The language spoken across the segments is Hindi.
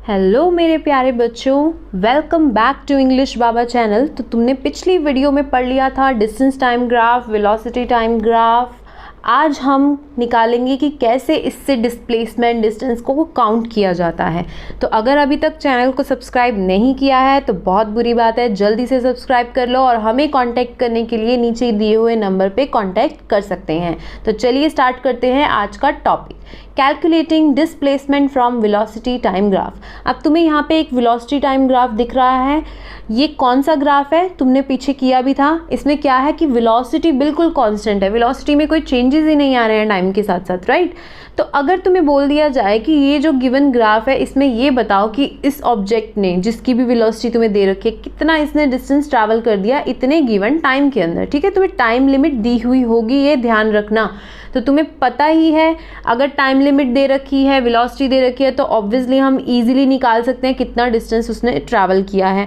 हेलो मेरे प्यारे बच्चों, welcome back to English Baba channel. तो तुमने पिछली वीडियो में पढ़ लिया था distance time graph, velocity time graph. आज हम निकालेंगे कि कैसे इससे डिस्प्लेसमेंट डिस्टेंस को काउंट किया जाता है। तो अगर अभी तक चैनल को सब्सक्राइब नहीं किया है तो बहुत बुरी बात है, जल्दी से सब्सक्राइब कर लो और हमें कांटेक्ट करने के लिए नीचे दिए हुए नंबर पे कांटेक्ट कर सकते हैं। तो चलिए स्टार्ट करते हैं आज का topic, calculating displacement from velocity time graph. अब तुम्हें यहाँ पे एक वेलोसिटी टाइम ग्राफ दिख रहा है। ये कौन सा ग्राफ है, तुमने पीछे किया भी था। इसमें क्या है कि वेलोसिटी बिल्कुल कांस्टेंट है, वेलोसिटी में कोई चेंजेस ही नहीं आ रहे हैं टाइम के साथ साथ, राइट। तो अगर तुम्हें बोल दिया जाए कि ये जो गिवन ग्राफ है इसमें ये बताओ कि इस ऑब्जेक्ट ने, जिसकी भी वेलोसिटी तुम्हें दे रखी है, कितना इसने डिस्टेंस ट्रैवल कर दिया इतने गिवन टाइम के अंदर, ठीक है। तुम्हें टाइम लिमिट दी हुई होगी, ये ध्यान रखना। तो तुम्हें पता ही है, अगर टाइम लिमिट दे रखी है, वेलोसिटी दे रखी है, तो ऑब्वियसली हम इजीली निकाल सकते हैं कितना डिस्टेंस उसने ट्रैवल किया है।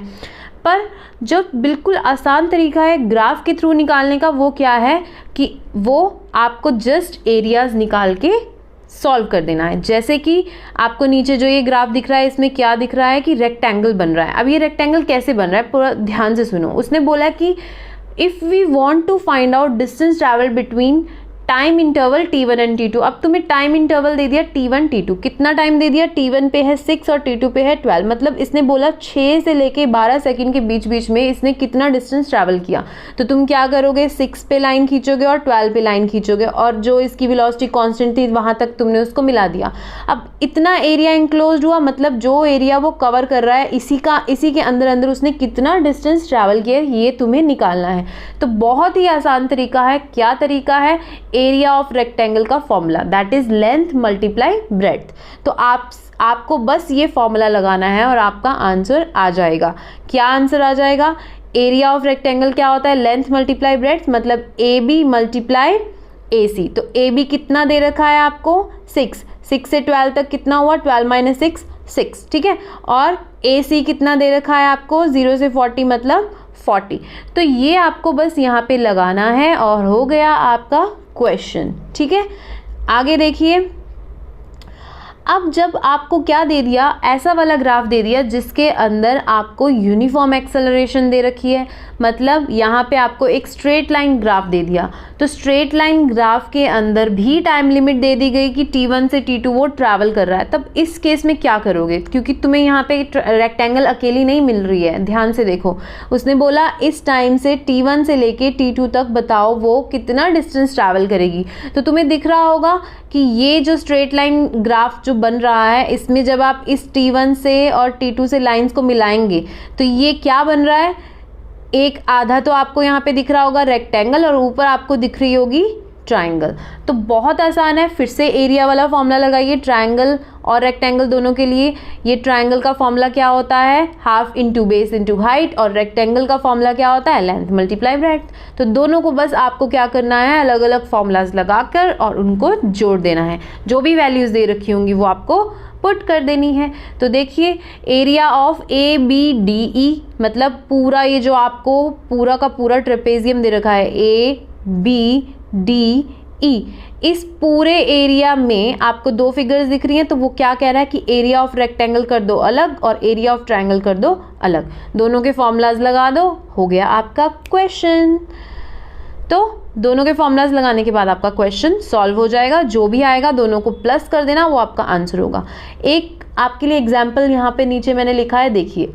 पर जो बिल्कुल आसान तरीका है ग्राफ के थ्रू निकालने का, वो क्या है कि वो आपको जस्ट एरियाज निकाल के सॉल्व कर देना है। जैसे कि आपको नीचे जो ये ग्राफ दिख रहा है, इसमें क्या दिख रहा है कि रेक्टेंगल बन रहा है। अब ये रेक्टेंगल कैसे बन रहा है, पूरा ध्यान से सुनो। उसने बोला कि if we want to find out distance travel between time interval T1 and T2। अब तुम्हें टाइम इंटरवल दे दिया T1 T2, कितना टाइम दे दिया, T1 पे है 6 और T2 पे है 12। मतलब इसने बोला 6 से लेके 12 सेकंड के बीच बीच में इसने कितना डिस्टेंस ट्रैवल किया। तो तुम क्या करोगे, 6 पे लाइन खींचोगे और 12 पे लाइन खींचोगे, और जो इसकी वेलोसिटी कांस्टेंट थी वहां तक तुमने उसको मिला दिया। अब इतना एरिया इंक्लोज हुआ, मतलब जो एरिया वो कवर कर रहा है इसी के अंदर अंदर उसने कितना डिस्टेंस ट्रैवल किया, ये तुम्हें निकालना है। तो बहुत ही आसान तरीका है। क्या तरीका है, एरिया ऑफ रेक्टेंगल का formula, that is length multiply breadth. तो आपको बस ये फॉर्मूला लगाना है और आपका आंसर आ जाएगा। क्या आंसर आ जाएगा, एरिया ऑफ रेक्टेंगल क्या होता है, लेंथ मल्टीप्लाई ब्रेड्थ, मतलब ए बी मल्टीप्लाई ए सी। तो ए बी कितना दे रखा है आपको, 6 से 12 तक कितना हुआ, 12 माइनस 6, ठीक है। और ए सी कितना दे रखा है आपको, 0 से 40 मतलब 40। तो ये आपको बस यहाँ पे लगाना है और हो गया आपका क्वेश्चन, ठीक है। आगे देखिए, अब जब आपको क्या दे दिया, ऐसा वाला ग्राफ दे दिया जिसके अंदर आपको यूनिफॉर्म एक्सेलरेशन दे रखी है, मतलब यहाँ पे आपको एक स्ट्रेट लाइन ग्राफ दे दिया। तो स्ट्रेट लाइन ग्राफ के अंदर भी टाइम लिमिट दे दी गई कि T1 से T2 वो ट्रैवल कर रहा है। तब इस केस में क्या करोगे, क्योंकि तुम्हें यहाँ पे रेक्टेंगल अकेली नहीं मिल रही है, ध्यान से देखो। उसने बोला इस टाइम से T1 से लेके T2 तक बताओ वो कितना डिस्टेंस ट्रैवल करेगी। तो तुम्हें दिख रहा होगा कि ये जो स्ट्रेट लाइन ग्राफ जो बन रहा है, इसमें जब आप इस T1 से और T2 से लाइंस को मिलाएंगे तो ये क्या बन रहा है, एक आधा तो आपको यहाँ पे दिख रहा होगा रेक्टेंगल और ऊपर आपको दिख रही होगी ट्रायंगल। तो बहुत आसान है, फिर से एरिया वाला फॉर्मूला लगाइए ट्रायंगल और रेक्टेंगल दोनों के लिए। ये ट्रायंगल का फॉर्मूला क्या होता है, half into base into height, और रेक्टेंगल का फॉर्मूला क्या होता है, लेंथ मल्टीप्लाई ब्रेड्थ। तो दोनों को बस आपको क्या करना है, अलग अलग फॉर्मूलाज लगाकर और उनको जोड़ देना है। जो भी वैल्यूज दे रखी होंगी वो आपको पुट कर देनी है। तो देखिए, area of A B D E, मतलब पूरा ये जो आपको पूरा का पूरा ट्रेपेजियम दे रखा है, ए बी डी ई, इस पूरे एरिया में आपको दो फिगर्स दिख रही हैं। तो वो क्या कह रहा है कि एरिया ऑफ रेक्टेंगल कर दो अलग और एरिया ऑफ ट्रायंगल कर दो अलग, दोनों के फॉर्मूलाज लगा दो, हो गया आपका क्वेश्चन। तो दोनों के फॉर्मूलाज लगाने के बाद आपका क्वेश्चन सॉल्व हो जाएगा। जो भी आएगा दोनों को प्लस कर देना, वो आपका आंसर होगा। एक आपके लिए एग्जाम्पल यहाँ पे नीचे मैंने लिखा है, देखिए।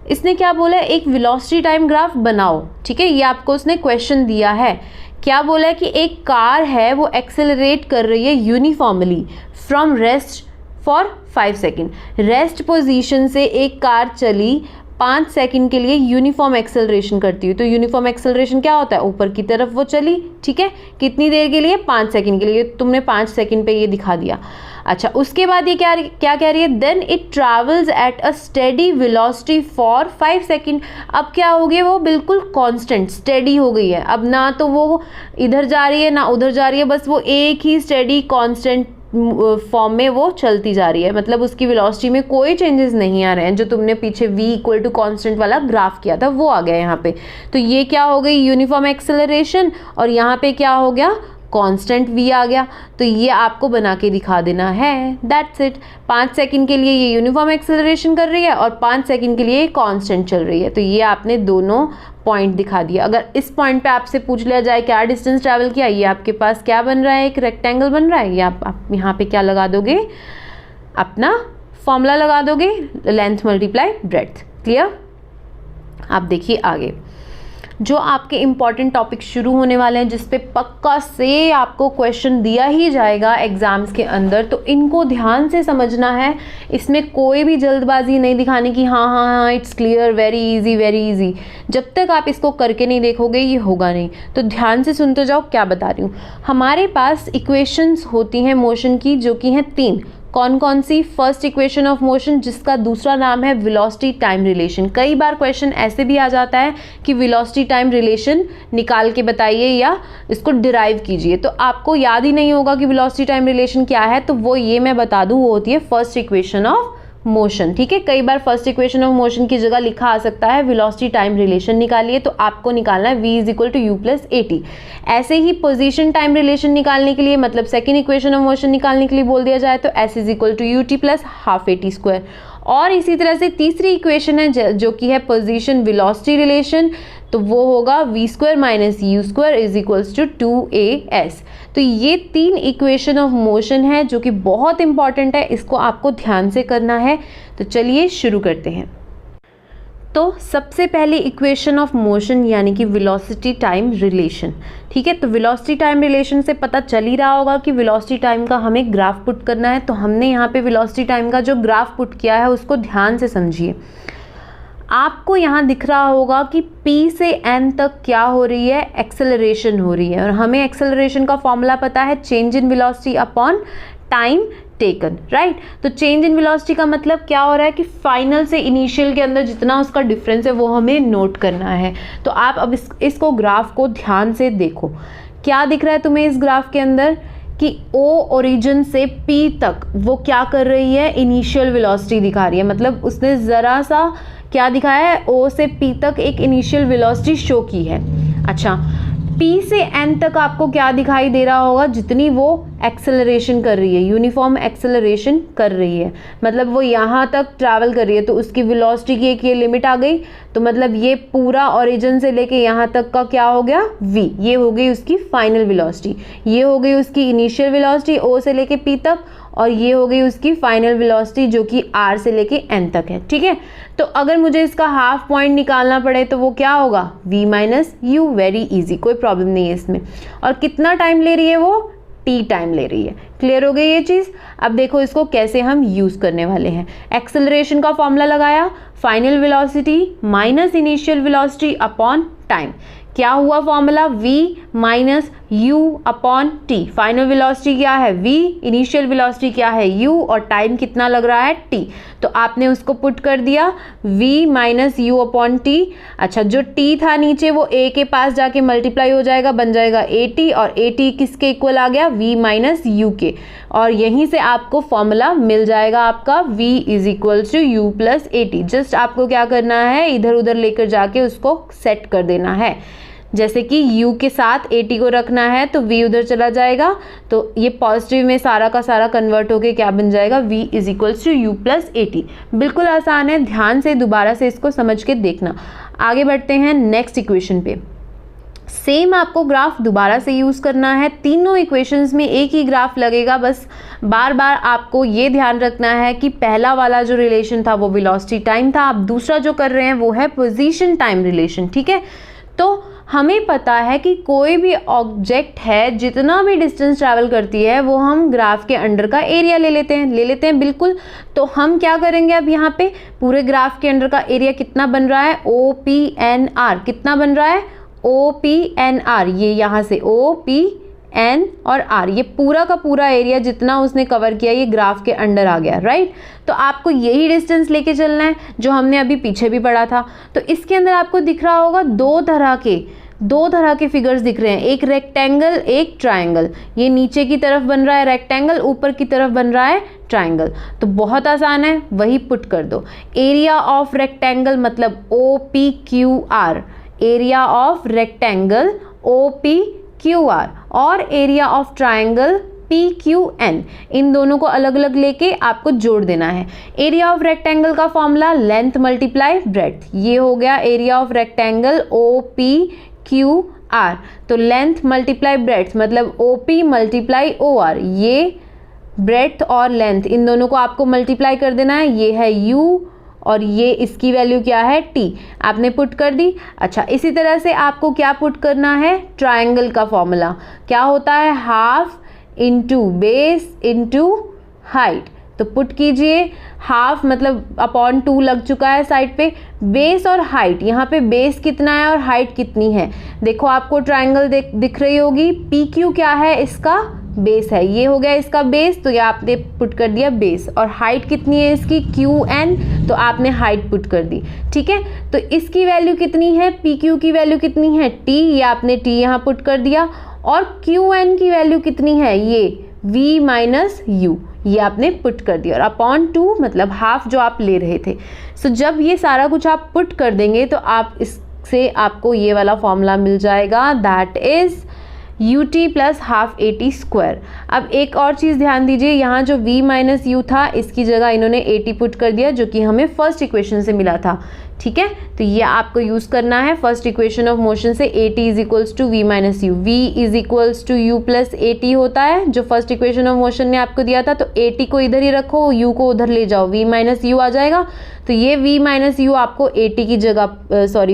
इसने क्या बोला है, एक वेलोसिटी टाइम ग्राफ बनाओ, ठीक है। ये आपको उसने क्वेश्चन दिया है। क्या बोला है कि एक कार है, वो एक्सेलरेट कर रही है uniformly from rest for 5 second. Rest position से एक कार चली 5 सेकंड के लिए, यूनिफॉर्म एक्सेलरेशन करती हुई। तो यूनिफॉर्म एक्सेलरेशन क्या होता है, ऊपर की तरफ वो चली, ठीक है। कितनी देर के लिए, 5 सेकंड के लिए। तुमने 5 सेकंड पे ये दिखा दिया। अच्छा, उसके बाद ये क्या कह रही है, then it travels at a steady velocity for 5 second. अब क्या हो गया, वो बिल्कुल कांस्टेंट स्टेडी हो गई है। अब ना तो वो इधर जा रही है ना उधर जा रही है, बस वो एक ही स्टेडी कांस्टेंट फॉर्म में वो चलती जा रही है। मतलब उसकी वेलोसिटी में कोई चेंजेस नहीं आ रहे हैं। जो तुमने पीछे v इक्वल टू कॉन्स्टेंट वाला ग्राफ किया था वो आ गया यहाँ पे। तो ये क्या हो गई, यूनिफॉर्म एक्सेलरेशन, और यहाँ पे क्या हो गया, कांस्टेंट v आ गया, तो ये आपको बना के दिखा देना है, दैट्स इट। 5 सेकंड के लिए ये यूनिफॉर्म एक्सेलरेशन कर रही है और 5 सेकंड के लिए कांस्टेंट चल रही है, तो ये आपने दोनों पॉइंट दिखा दिया। अगर इस पॉइंट पे आपसे पूछ लिया जाए क्या डिस्टेंस ट्रैवल किया, ये आपके पास क्या बन रहा है, एक रेक्टेंगल बन रहा है, ये आप यहाँ पे क्या लगा दोगे, अपना फॉर्मूला लगा दोगे, लेंथ मल्टीप्लाई ब्रेड्थ। क्लियर? आप देखिए आगे जो आपके इम्पॉर्टेंट टॉपिक शुरू होने वाले हैं, जिस पे पक्का से आपको क्वेश्चन दिया ही जाएगा एग्जाम्स के अंदर, तो इनको ध्यान से समझना है। इसमें कोई भी जल्दबाजी नहीं दिखाने की, हाँ हाँ हाँ it's clear, very easy very easy. जब तक आप इसको करके नहीं देखोगे ये होगा नहीं। तो ध्यान से सुनते जाओ क्या बता रही हूँ। हमारे पास इक्वेशंस होती हैं मोशन की, जो कि हैं 3। कौन कौन सी? फर्स्ट इक्वेशन ऑफ मोशन, जिसका दूसरा नाम है वेलोसिटी टाइम रिलेशन। कई बार क्वेश्चन ऐसे भी आ जाता है कि वेलोसिटी टाइम रिलेशन निकाल के बताइए या इसको डिराइव कीजिए, तो आपको याद ही नहीं होगा कि वेलोसिटी टाइम रिलेशन क्या है, तो वो ये मैं बता दूं, वो होती है फर्स्ट इक्वेशन ऑफ मोशन। ठीक है, कई बार फर्स्ट इक्वेशन ऑफ मोशन की जगह लिखा आ सकता है वेलोसिटी टाइम रिलेशन निकालिए, तो आपको निकालना है v = u+at। ऐसे ही पोजीशन टाइम रिलेशन निकालने के लिए, मतलब सेकंड इक्वेशन ऑफ मोशन निकालने के लिए बोल दिया जाए तो s = ut + ½at²। और इसी तरह से तीसरी इक्वेशन है जो कि है पोजीशन वेलोसिटी रिलेशन, तो वो होगा v² - u² = 2as। तो ये 3 इक्वेशन ऑफ मोशन है जो कि बहुत इंपॉर्टेंट है, इसको आपको ध्यान से करना है। तो चलिए शुरू करते हैं। तो सबसे पहले इक्वेशन ऑफ मोशन यानी कि वेलोसिटी टाइम रिलेशन। ठीक है, तो वेलोसिटी टाइम रिलेशन से पता चल ही रहा होगा कि वेलोसिटी टाइम का हमें ग्राफ पुट करना है। तो हमने यहाँ पे वेलोसिटी टाइम का जो ग्राफ पुट किया है उसको ध्यान से समझिए। आपको यहाँ दिख रहा होगा कि P से N तक क्या हो रही है, एक्सेलरेशन हो रही है, और हमें एक्सेलरेशन का फॉर्मूला पता है, change in velocity upon time taken, right. तो चेंज इन वेलोसिटी का मतलब क्या हो रहा है कि फाइनल से इनिशियल के अंदर जितना उसका डिफरेंस है वो हमें नोट करना है। तो आप अब इसको ग्राफ को ध्यान से देखो, क्या दिख रहा है तुम्हें इस ग्राफ के अंदर कि O ओरिजिन से P तक वो क्या कर रही है, इनिशियल वेलोसिटी दिखा रही है। मतलब उसने ज़रा सा क्या दिखाया है, O से P तक एक इनिशियल वेलोसिटी शो की है। अच्छा, P से N तक आपको क्या दिखाई दे रहा होगा, जितनी वो एक्सेलरेशन कर रही है, यूनिफॉर्म एक्सेलरेशन कर रही है, मतलब वो यहाँ तक ट्रैवल कर रही है, तो उसकी वेलोसिटी की एक ये लिमिट आ गई। तो मतलब ये पूरा ओरिजिन से लेके यहाँ तक का क्या हो गया, v, ये हो गई उसकी फाइनल वेलोसिटी, ये हो गई उसकी इनिशियल वेलोसिटी O से लेके P तक, और ये हो गई उसकी फाइनल वेलोसिटी जो कि R से लेके N तक है। ठीक है, तो अगर मुझे इसका हाफ पॉइंट निकालना पड़े तो वो क्या होगा, v - u, वेरी इजी, कोई प्रॉब्लम नहीं है इसमें। और कितना टाइम ले रही है वो, t टाइम ले रही है। क्लियर हो गई ये चीज़? अब देखो इसको कैसे हम यूज़ करने वाले हैं। एक्सेलरेशन का फॉर्मूला लगाया, final velocity minus initial velocity upon time. क्या हुआ formula, v - u upon t। Final velocity क्या है v, इनिशियल वेलोसिटी क्या है u, और टाइम कितना लग रहा है t। तो आपने उसको पुट कर दिया v - u अपॉन t। अच्छा, जो t था नीचे वो a के पास जाके मल्टीप्लाई हो जाएगा, बन जाएगा at, और at किसके इक्वल आ गया, v - u के। और यहीं से आपको फॉर्मूला मिल जाएगा आपका v = u+at। जस्ट आपको क्या करना है, इधर उधर लेकर जाके उसको सेट कर देना है। जैसे कि u के साथ at को रखना है तो v उधर चला जाएगा, तो ये पॉजिटिव में सारा का सारा कन्वर्ट होके क्या बन जाएगा, v = u+at। बिल्कुल आसान है, ध्यान से दोबारा से इसको समझ के देखना। आगे बढ़ते हैं नेक्स्ट इक्वेशन पे। सेम आपको ग्राफ दोबारा से यूज़ करना है, तीनों इक्वेशंस में एक ही ग्राफ लगेगा, बस बार बार आपको ये ध्यान रखना है कि पहला वाला जो रिलेशन था वो वेलोसिटी टाइम था, आप दूसरा जो कर रहे हैं वो है पोजीशन टाइम रिलेशन। ठीक है, तो हमें पता है कि कोई भी ऑब्जेक्ट है जितना भी डिस्टेंस ट्रैवल करती है वो हम ग्राफ के अंडर का एरिया ले लेते हैं बिल्कुल। तो हम क्या करेंगे, अब यहाँ पे पूरे ग्राफ के अंडर का एरिया कितना बन रहा है, OPNR, कितना बन रहा है, OPNR, ये यहाँ से OPN और R, ये पूरा का पूरा एरिया जितना उसने कवर किया ये ग्राफ के अंडर आ गया, राइट। तो आपको यही डिस्टेंस लेके चलना है जो हमने अभी पीछे भी पढ़ा था। तो इसके अंदर आपको दिख रहा होगा दो तरह के फिगर्स दिख रहे हैं, एक रेक्टेंगल एक ट्रायंगल। ये नीचे की तरफ बन रहा है रेक्टेंगल, ऊपर की तरफ बन रहा है ट्रायंगल। तो बहुत आसान है, वही पुट कर दो। एरिया ऑफ रेक्टेंगल मतलब OPQR, area of rectangle OPQR, Q R, और एरिया ऑफ ट्राइंगल PQN, इन दोनों को अलग अलग लेके आपको जोड़ देना है। एरिया ऑफ रेक्टेंगल का फॉर्मूला लेंथ मल्टीप्लाई ब्रेड्थ, ये हो गया एरिया ऑफ रेक्टेंगल OPQR। तो लेंथ मल्टीप्लाई ब्रेड्थ मतलब OP मल्टीप्लाई OR, ये ब्रेड्थ और लेंथ इन दोनों को आपको मल्टीप्लाई कर देना है। ये है U और ये इसकी वैल्यू क्या है T, आपने पुट कर दी। अच्छा, इसी तरह से आपको क्या पुट करना है, ट्राइंगल का फॉर्मूला क्या होता है, half into base into height. तो पुट कीजिए, हाफ मतलब अपॉन 2 लग चुका है साइड पे, बेस और हाइट, यहाँ पे बेस कितना है और हाइट कितनी है, देखो आपको ट्राइंगल दिख रही होगी। PQ क्या है, इसका बेस है, ये हो गया इसका बेस, तो ये आपने पुट कर दिया बेस। और हाइट कितनी है इसकी, QN, तो आपने हाइट पुट कर दी। ठीक है, तो इसकी वैल्यू कितनी है, PQ की वैल्यू कितनी है T, ये आपने T यहाँ पुट कर दिया। और QN की वैल्यू कितनी है, ये V माइनस U, ये आपने पुट कर दिया। और अपॉन 2 मतलब हाफ जो आप ले रहे थे। सो जब ये सारा कुछ आप पुट कर देंगे तो आप इससे आपको ये वाला फॉर्मूला मिल जाएगा, that is UT plus half AT square. अब एक और चीज़ ध्यान दीजिए, यहाँ जो V माइनस U था इसकी जगह इन्होंने AT पुट कर दिया, जो कि हमें फर्स्ट इक्वेशन से मिला था। ठीक है, तो ये आपको यूज़ करना है फर्स्ट इक्वेशन ऑफ मोशन से, AT is equals to V minus U, V is equals to U plus AT होता है, जो फर्स्ट इक्वेशन ऑफ मोशन ने आपको दिया था। तो AT को इधर ही रखो, U को उधर ले जाओ, V माइनस यू आ जाएगा। तो ये V माइनस यू आपको AT की जगह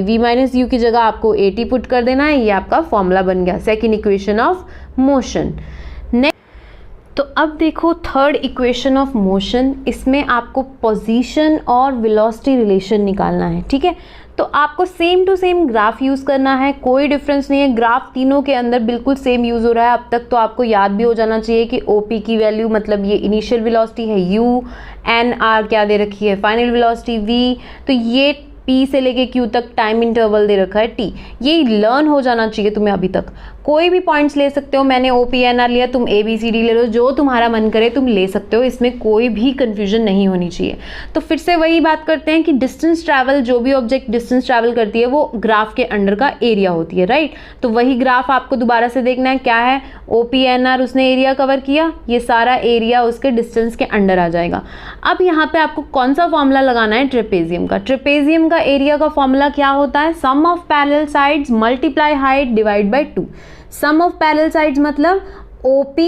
V माइनस यू की जगह आपको AT पुट कर देना है। ये आपका फॉर्मूला बन गया सेकेंड इक्वेशन ऑफ मोशन। तो अब देखो थर्ड इक्वेशन ऑफ मोशन, इसमें आपको पोजीशन और वेलोसिटी रिलेशन निकालना है। ठीक है, तो आपको same to same graph use करना है, कोई डिफरेंस नहीं है, ग्राफ तीनों के अंदर बिल्कुल सेम यूज़ हो रहा है। अब तक तो आपको याद भी हो जाना चाहिए कि OP की वैल्यू मतलब ये इनिशियल वेलोसिटी है U, NR क्या दे रखी है, फाइनल वेलोसिटी V, तो ये P से लेके Q तक टाइम इंटरवल दे रखा है T। ये लर्न हो जाना चाहिए तुम्हें अभी तक। कोई भी पॉइंट्स ले सकते हो, मैंने OP/NR लिया, तुम ABCD ले लो, जो तुम्हारा मन करे तुम ले सकते हो, इसमें कोई भी कंफ्यूजन नहीं होनी चाहिए। तो फिर से वही बात करते हैं कि डिस्टेंस ट्रैवल, जो भी ऑब्जेक्ट डिस्टेंस ट्रैवल करती है वो ग्राफ के अंडर का एरिया होती है, राइट। तो वही ग्राफ आपको दोबारा से देखना है, क्या है, OP/NR उसने एरिया कवर किया, ये सारा एरिया उसके डिस्टेंस के अंडर आ जाएगा। अब यहाँ पे आपको कौन सा फॉर्मूला लगाना है, ट्रेपेजियम का। ट्रेपेजियम का एरिया का फॉर्मूला क्या होता है, sum of parallel sides multiply height divide by 2। Sum of parallel sides मतलब OP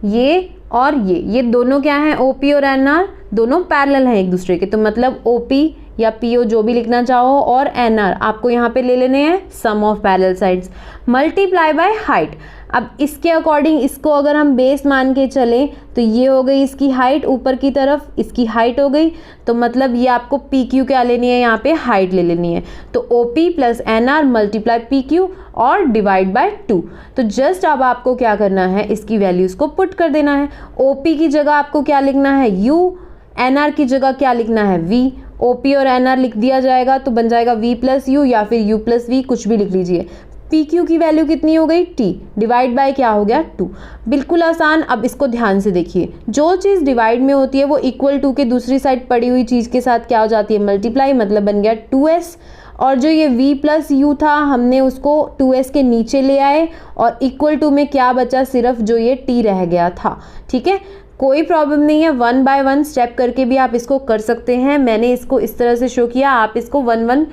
ये और ये दोनों क्या हैं, OP और NR दोनों पैरेलल हैं एक दूसरे के, तो मतलब OP या PO जो भी लिखना चाहो और NR आपको यहाँ पे ले लेने हैं sum of parallel sides multiply by height. अब इसके अकॉर्डिंग इसको अगर हम बेस मान के चलें तो ये हो गई इसकी हाइट, ऊपर की तरफ इसकी हाइट हो गई, तो मतलब ये आपको PQ क्या लेनी है, यहाँ पे हाइट ले लेनी है। तो OP plus NR multiply PQ और डिवाइड बाय 2। तो जस्ट अब आपको क्या करना है, इसकी वैल्यूज़ को पुट कर देना है। OP की जगह आपको क्या लिखना है U, NR की जगह क्या लिखना है V। OP और NR लिख दिया जाएगा तो बन जाएगा V प्लस U या फिर U प्लस V, कुछ भी लिख लीजिए। PQ की वैल्यू कितनी हो गई T, डिवाइड बाय क्या हो गया 2। बिल्कुल आसान। अब इसको ध्यान से देखिए, जो चीज़ डिवाइड में होती है वो इक्वल टू के दूसरी साइड पड़ी हुई चीज़ के साथ क्या हो जाती है, मल्टीप्लाई, मतलब बन गया 2s। और जो ये V प्लस U था हमने उसको 2s के नीचे ले आए और इक्वल टू में क्या बचा, सिर्फ जो ये T रह गया था। ठीक है, कोई प्रॉब्लम नहीं है, 1 बाय 1 स्टेप करके भी आप इसको कर सकते हैं। मैंने इसको इस तरह से शो किया, आप इसको 1 1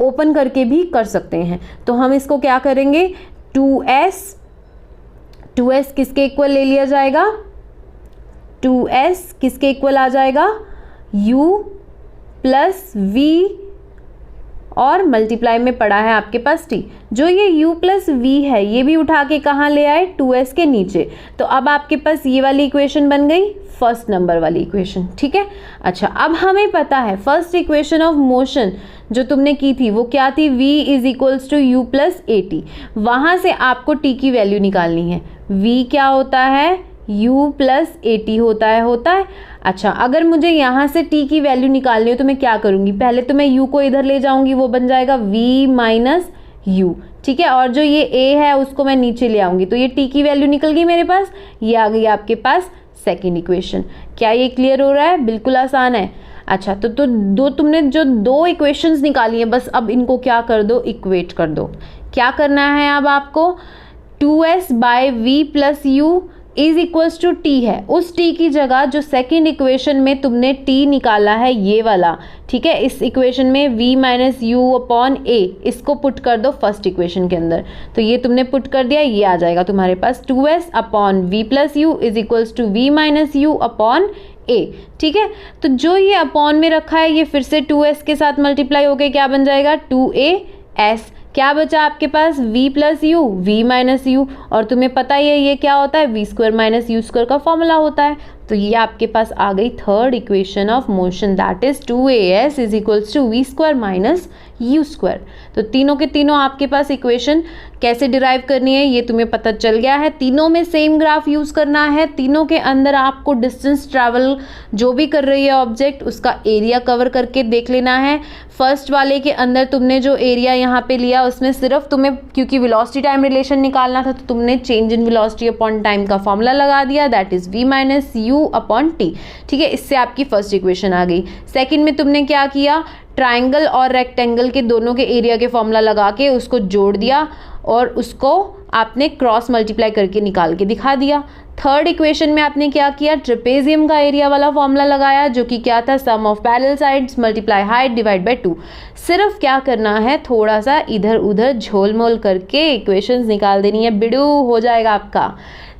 ओपन करके भी कर सकते हैं। तो हम इसको क्या करेंगे, 2s किसके इक्वल ले लिया जाएगा, 2s किसके इक्वल आ जाएगा, U प्लस V और मल्टीप्लाई में पड़ा है आपके पास T। जो ये U प्लस V है ये भी उठा के कहाँ ले आए, 2s के नीचे। तो अब आपके पास ये वाली इक्वेशन बन गई फर्स्ट नंबर वाली इक्वेशन। ठीक है, अच्छा अब हमें पता है फर्स्ट इक्वेशन ऑफ मोशन जो तुमने की थी वो क्या थी, V is equals to U plus AT। वहाँ से आपको T की वैल्यू निकालनी है। V क्या होता है, U प्लस AT होता है। अच्छा, अगर मुझे यहाँ से T की वैल्यू निकालनी हो तो मैं क्या करूँगी, पहले तो मैं U को इधर ले जाऊँगी, वो बन जाएगा V माइनस U। ठीक है, और जो ये A है उसको मैं नीचे ले आऊँगी, तो ये T की वैल्यू निकल गई मेरे पास, ये आ गई आपके पास सेकेंड इक्वेशन। क्या ये क्लियर हो रहा है, बिल्कुल आसान है। अच्छा, तो तुमने जो 2 इक्वेशंस निकाली हैं, बस अब इनको क्या कर दो, इक्वेट कर दो। क्या करना है अब आपको, 2s by v plus U is equals to t है, उस t की जगह जो सेकेंड इक्वेशन में तुमने t निकाला है ये वाला, ठीक है, इस इक्वेशन में v minus U upon a, इसको पुट कर दो फर्स्ट इक्वेशन के अंदर। तो ये तुमने पुट कर दिया, ये आ जाएगा तुम्हारे पास 2s upon v plus U is equals to v minus U upon a, ठीक है। तो जो ये अपॉन में रखा है ये फिर से 2s के साथ मल्टीप्लाई होके क्या बन जाएगा 2as, क्या बचा आपके पास v plus you, v minus you, और तुम्हें पता ही है ये क्या होता है, v square minus U square का फॉर्मूला होता है। तो ये आपके पास आ गई third equation of motion, that is 2as is equals to v square minus U square. तो तीनों के तीनों आपके पास इक्वेशन कैसे डिराइव करनी है ये तुम्हें पता चल गया है। तीनों में सेम ग्राफ यूज़ करना है, तीनों के अंदर आपको डिस्टेंस ट्रैवल जो भी कर रही है ऑब्जेक्ट उसका एरिया कवर करके देख लेना है। फर्स्ट वाले के अंदर तुमने जो एरिया यहाँ पे लिया उसमें सिर्फ तुम्हें क्योंकि वेलोसिटी टाइम रिलेशन निकालना था तो तुमने change in velocity upon time का फॉर्मूला लगा दिया, that is v minus U upon T, ठीक है। इससे आपकी फर्स्ट इक्वेशन आ गई। सेकेंड में तुमने क्या किया, ट्राइंगल और रेक्टेंगल के दोनों के एरिया के फॉर्मूला लगा के उसको जोड़ दिया और उसको आपने क्रॉस मल्टीप्लाई करके निकाल के दिखा दिया। थर्ड इक्वेशन में आपने क्या किया, ट्रेपेजियम का एरिया वाला फॉर्मूला लगाया जो कि क्या था, sum of parallel sides multiply height divide by 2। सिर्फ क्या करना है, थोड़ा सा इधर उधर झोलमोल करके इक्वेशंस निकाल देनी है, बिडू हो जाएगा आपका।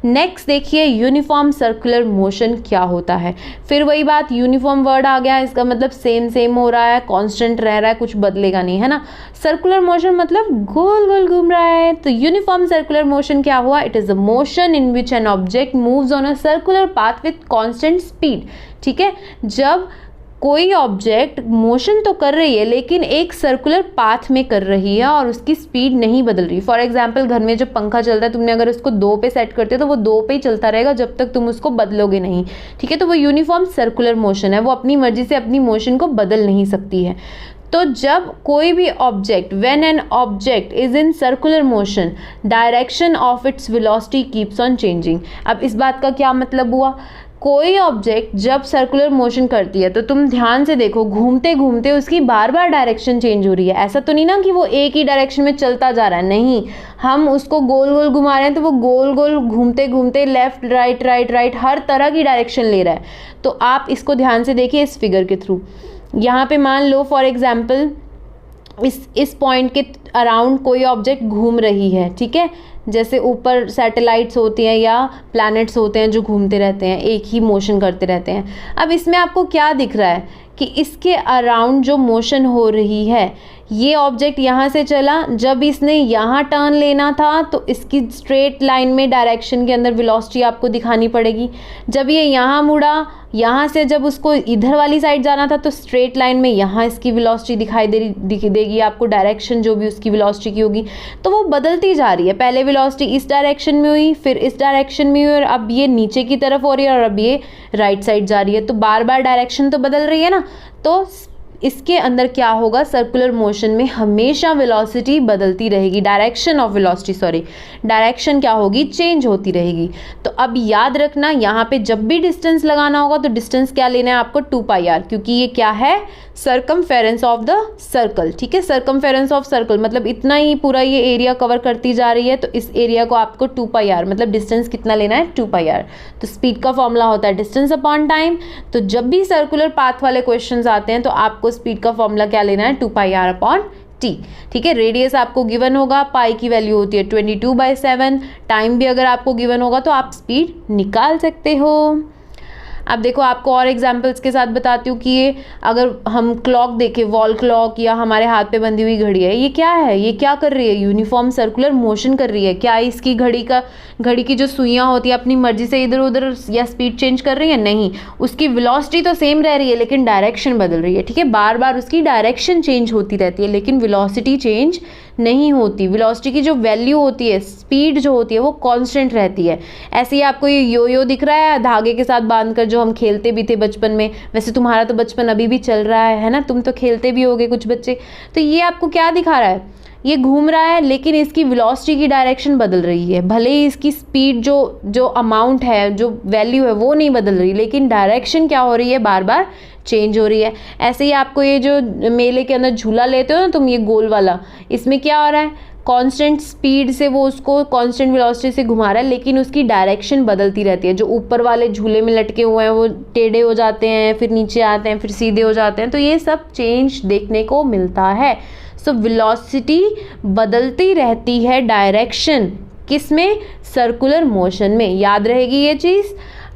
नेक्स्ट देखिए यूनिफॉर्म सर्कुलर मोशन क्या होता है। फिर वही बात, यूनिफॉर्म वर्ड आ गया, इसका मतलब सेम सेम हो रहा है, कांस्टेंट रह रहा है, कुछ बदलेगा नहीं, है ना। सर्कुलर मोशन मतलब गोल गोल घूम रहा है। तो यूनिफॉर्म सर्कुलर मोशन क्या हुआ, it is a motion in which an object moves on a circular path with constant speed, ठीक है। जब कोई ऑब्जेक्ट मोशन तो कर रही है लेकिन एक सर्कुलर पाथ में कर रही है और उसकी स्पीड नहीं बदल रही। फॉर एग्जांपल घर में जब पंखा चलता है तुमने अगर उसको 2 पे सेट करते हो तो वो 2 पे ही चलता रहेगा जब तक तुम उसको बदलोगे नहीं, ठीक है। तो वो यूनिफॉर्म सर्कुलर मोशन है, वो अपनी मर्जी से अपनी मोशन को बदल नहीं सकती है। तो जब कोई भी object, when an object is in circular motion direction of its velocity keeps on changing. अब इस बात का क्या मतलब हुआ, कोई ऑब्जेक्ट जब सर्कुलर मोशन करती है तो तुम ध्यान से देखो घूमते घूमते उसकी बार बार डायरेक्शन चेंज हो रही है। ऐसा तो नहीं ना कि वो एक ही डायरेक्शन में चलता जा रहा है, नहीं, हम उसको गोल गोल घुमा रहे हैं तो वो गोल गोल घूमते घूमते लेफ्ट राइट राइट राइट हर तरह की डायरेक्शन ले रहा है। तो आप इसको ध्यान से देखिए इस फिगर के थ्रू। यहाँ पे मान लो फॉर एग्जाम्पल इस पॉइंट के अराउंड कोई ऑब्जेक्ट घूम रही है, ठीक है। जैसे ऊपर सैटेलाइट्स होती हैं या प्लैनेट्स होते हैं जो घूमते रहते हैं, एक ही मोशन करते रहते हैं। अब इसमें आपको क्या दिख रहा है कि इसके अराउंड जो मोशन हो रही है, ये ऑब्जेक्ट यहाँ से चला, जब इसने यहाँ टर्न लेना था तो इसकी स्ट्रेट लाइन में डायरेक्शन के अंदर वेलोसिटी आपको दिखानी पड़ेगी। जब ये यहाँ मुड़ा, यहाँ से जब उसको इधर वाली साइड जाना था तो स्ट्रेट लाइन में यहाँ इसकी वेलोसिटी दिखाई देगी आपको, डायरेक्शन जो भी उसकी वेलोसिटी की होगी। तो वो बदलती जा रही है, पहले वेलोसिटी इस डायरेक्शन में हुई, फिर इस डायरेक्शन में हुई और अब ये नीचे की तरफ हो रही है और अब ये राइट साइड जा रही है। तो बार बार डायरेक्शन तो बदल रही है ना। तो इसके अंदर क्या होगा, सर्कुलर मोशन में हमेशा वेलोसिटी बदलती रहेगी, डायरेक्शन ऑफ वेलोसिटी डायरेक्शन क्या होगी, चेंज होती रहेगी। तो अब याद रखना यहाँ पे जब भी डिस्टेंस लगाना होगा तो डिस्टेंस क्या लेना है आपको 2πr, क्योंकि ये क्या है, सर्कमफेरेंस ऑफ द सर्कल, ठीक है। सर्कमफेरेंस ऑफ सर्कल मतलब इतना ही पूरा ये एरिया कवर करती जा रही है, तो इस एरिया को आपको 2πr मतलब डिस्टेंस कितना लेना है 2πr। तो स्पीड का फॉर्मूला होता है डिस्टेंस अपॉन टाइम। तो जब भी सर्कुलर पाथ वाले क्वेश्चंस आते हैं तो आपको स्पीड का फॉर्मूला क्या लेना है 2πr अपॉन t, ठीक है। रेडियस आपको गिवन होगा, पाई की वैल्यू होती है 22/7, टाइम भी अगर आपको गिवन होगा तो आप स्पीड निकाल सकते हो। अब देखो आपको और एग्जांपल्स के साथ बताती हूँ कि ये अगर हम क्लॉक देखें, वॉल क्लॉक या हमारे हाथ पे बंधी हुई घड़ी है, ये क्या है, ये क्या कर रही है, यूनिफॉर्म सर्कुलर मोशन कर रही है। क्या इसकी घड़ी की जो सुइयाँ होती है अपनी मर्जी से इधर उधर या स्पीड चेंज कर रही है, नहीं, उसकी वेलोसिटी तो सेम रह रही है लेकिन डायरेक्शन बदल रही है, ठीक है। बार बार उसकी डायरेक्शन चेंज होती रहती है लेकिन वेलोसिटी चेंज नहीं होती। वेलोसिटी की जो वैल्यू होती है, स्पीड जो होती है वो कांस्टेंट रहती है। ऐसे ही आपको ये यो दिख रहा है धागे के साथ बांधकर जो हम खेलते भी थे बचपन में, वैसे तुम्हारा तो बचपन अभी भी चल रहा है ना, तुम तो खेलते भी होगे कुछ बच्चे। तो ये आपको क्या दिखा रहा है, ये घूम रहा है लेकिन इसकी वेलोसिटी की डायरेक्शन बदल रही है। भले ही इसकी स्पीड जो अमाउंट है, जो वैल्यू है वो नहीं बदल रही, लेकिन डायरेक्शन क्या हो रही है, बार बार चेंज हो रही है। ऐसे ही आपको ये जो मेले के अंदर झूला लेते हो ना तुम, ये गोल वाला, इसमें क्या हो रहा है, कांस्टेंट स्पीड से वो उसको कांस्टेंट वेलोसिटी से घुमा रहा है, लेकिन उसकी डायरेक्शन बदलती रहती है। जो ऊपर वाले झूले में लटके हुए हैं वो टेढ़े हो जाते हैं, फिर नीचे आते हैं, फिर सीधे हो जाते हैं, तो ये सब चेंज देखने को मिलता है। सो वेलोसिटी बदलती रहती है डायरेक्शन, किसमें? सर्कुलर मोशन में। याद रहेगी ये चीज़।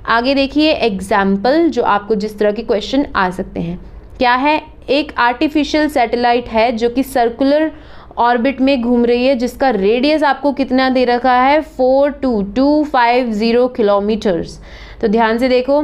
आगे देखिए एग्जाम्पल जो आपको जिस तरह के क्वेश्चन आ सकते हैं। क्या है? एक आर्टिफिशियल सैटेलाइट है जो कि सर्कुलर ऑर्बिट में घूम रही है, जिसका रेडियस आपको कितना दे रखा है? 42250 किलोमीटर्स। तो ध्यान से देखो,